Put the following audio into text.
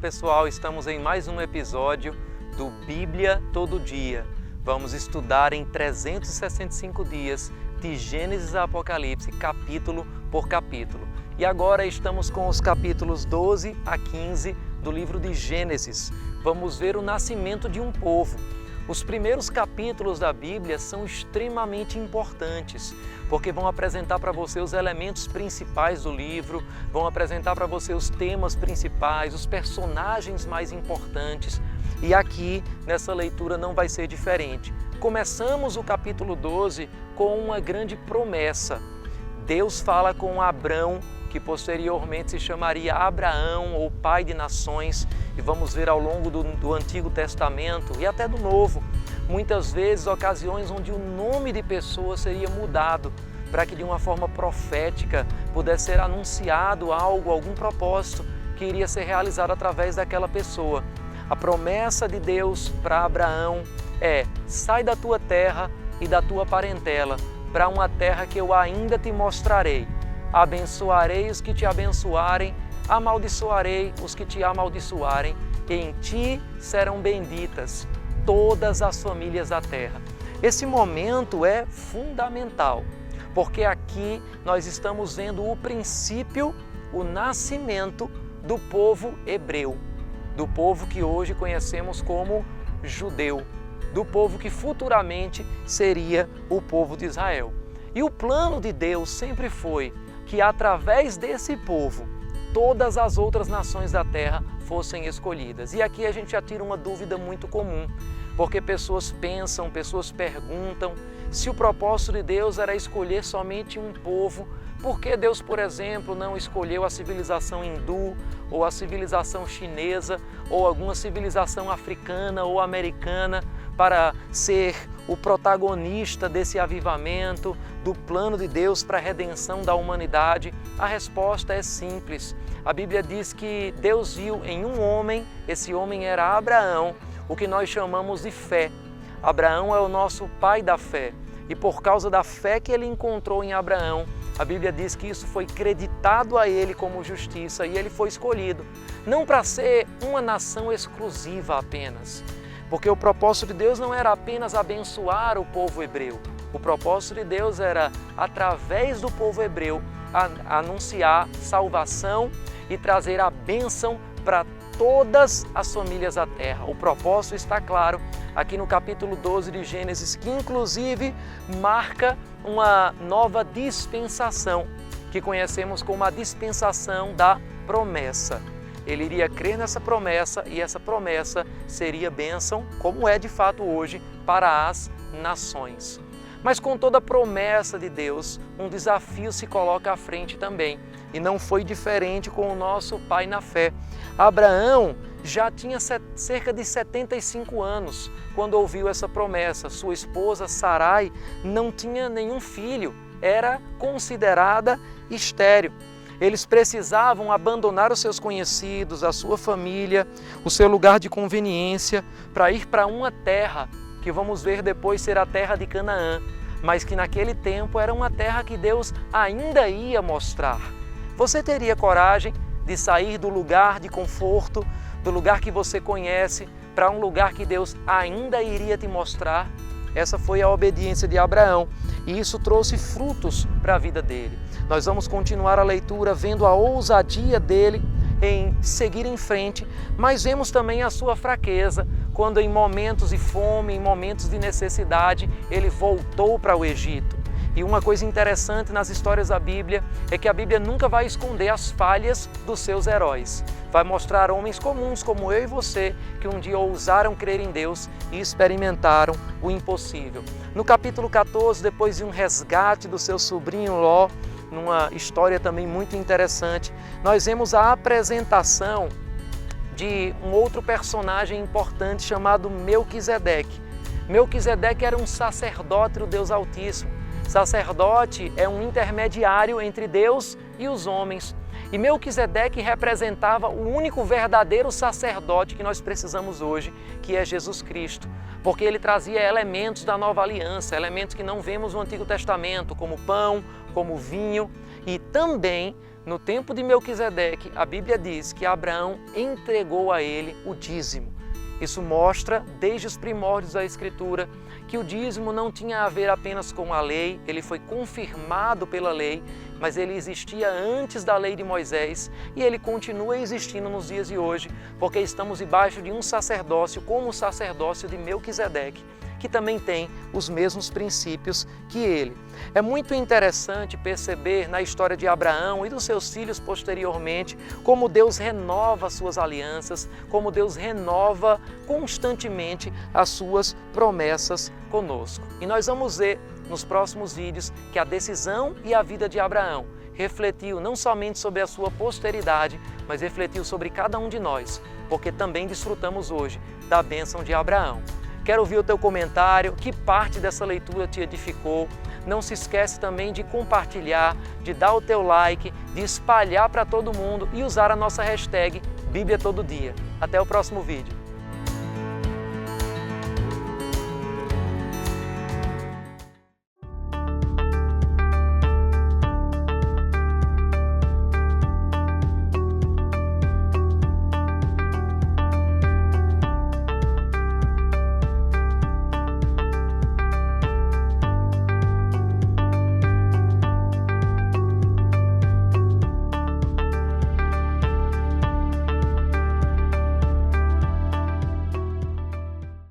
pessoal, estamos em mais um episódio do Bíblia Todo Dia. Vamos estudar em 365 dias, de Gênesis a Apocalipse, capítulo por capítulo. E agora estamos com os capítulos 12 a 15 do livro de Gênesis. Vamos ver o nascimento de um povo. Os primeiros capítulos da Bíblia são extremamente importantes, porque vão apresentar para você os elementos principais do livro, vão apresentar para você os temas principais, os personagens mais importantes. E aqui, nessa leitura, não vai ser diferente. Começamos o capítulo 12 com uma grande promessa. Deus fala com Abrão, que posteriormente se chamaria Abraão, ou pai de nações, e vamos ver ao longo do Antigo Testamento e até do Novo, muitas vezes ocasiões onde o nome de pessoa seria mudado, para que de uma forma profética pudesse ser anunciado algo, algum propósito que iria ser realizado através daquela pessoa. A promessa de Deus para Abraão é: sai da tua terra e da tua parentela, para uma terra que eu ainda te mostrarei. Abençoarei os que te abençoarem, amaldiçoarei os que te amaldiçoarem, e em ti serão benditas todas as famílias da terra. Esse momento é fundamental, porque aqui nós estamos vendo o princípio, o nascimento do povo hebreu, do povo que hoje conhecemos como judeu, do povo que futuramente seria o povo de Israel. E o plano de Deus sempre foi que através desse povo, todas as outras nações da terra fossem escolhidas. E aqui a gente já tira uma dúvida muito comum, porque pessoas pensam, pessoas perguntam se o propósito de Deus era escolher somente um povo. Por que Deus, por exemplo, não escolheu a civilização hindu, ou a civilização chinesa, ou alguma civilização africana ou americana para ser o protagonista desse avivamento, do plano de Deus para a redenção da humanidade? A resposta é simples. A Bíblia diz que Deus viu em um homem, esse homem era Abraão, o que nós chamamos de fé. Abraão é o nosso pai da fé, e por causa da fé que ele encontrou em Abraão, a Bíblia diz que isso foi creditado a ele como justiça, e ele foi escolhido, não para ser uma nação exclusiva apenas, porque o propósito de Deus não era apenas abençoar o povo hebreu. O propósito de Deus era, através do povo hebreu, anunciar salvação e trazer a bênção para todas as famílias da terra. O propósito está claro aqui no capítulo 12 de Gênesis, que inclusive marca uma nova dispensação, que conhecemos como a dispensação da promessa. Ele iria crer nessa promessa, e essa promessa seria bênção, como é de fato hoje, para as nações. Mas com toda a promessa de Deus, um desafio se coloca à frente também. E não foi diferente com o nosso pai na fé. Abraão já tinha cerca de 75 anos quando ouviu essa promessa. Sua esposa Sarai não tinha nenhum filho, era considerada estéril. Eles precisavam abandonar os seus conhecidos, a sua família, o seu lugar de conveniência, para ir para uma terra que vamos ver depois ser a terra de Canaã, mas que naquele tempo era uma terra que Deus ainda ia mostrar. Você teria coragem de sair do lugar de conforto, do lugar que você conhece, para um lugar que Deus ainda iria te mostrar? Essa foi a obediência de Abraão, e isso trouxe frutos para a vida dele. Nós vamos continuar a leitura vendo a ousadia dele em seguir em frente, mas vemos também a sua fraqueza, quando em momentos de fome, em momentos de necessidade, ele voltou para o Egito. E uma coisa interessante nas histórias da Bíblia é que a Bíblia nunca vai esconder as falhas dos seus heróis. Vai mostrar homens comuns como eu e você, que um dia ousaram crer em Deus e experimentaram o impossível. No capítulo 14, depois de um resgate do seu sobrinho Ló, numa história também muito interessante, nós vemos a apresentação de um outro personagem importante chamado Melquisedeque. Melquisedeque era um sacerdote do Deus Altíssimo. Sacerdote é um intermediário entre Deus e os homens. E Melquisedeque representava o único verdadeiro sacerdote que nós precisamos hoje, que é Jesus Cristo. Porque ele trazia elementos da nova aliança, elementos que não vemos no Antigo Testamento, como pão, como vinho, e também No tempo de Melquisedeque, a Bíblia diz que Abraão entregou a ele o dízimo. Isso mostra, desde os primórdios da Escritura, que o dízimo não tinha a ver apenas com a lei, ele foi confirmado pela lei, mas ele existia antes da lei de Moisés e ele continua existindo nos dias de hoje, porque estamos debaixo de um sacerdócio como o sacerdócio de Melquisedeque, que também tem os mesmos princípios que ele. É muito interessante perceber na história de Abraão e dos seus filhos posteriormente como Deus renova suas alianças, como Deus renova constantemente as suas promessas conosco. E nós vamos ver nos próximos vídeos que a decisão e a vida de Abraão refletiu não somente sobre a sua posteridade, mas refletiu sobre cada um de nós, porque também desfrutamos hoje da bênção de Abraão. Quero ouvir o teu comentário, que parte dessa leitura te edificou. Não se esquece também de compartilhar, de dar o teu like, de espalhar para todo mundo e usar a nossa hashtag Bíblia Todo Dia. Até o próximo vídeo.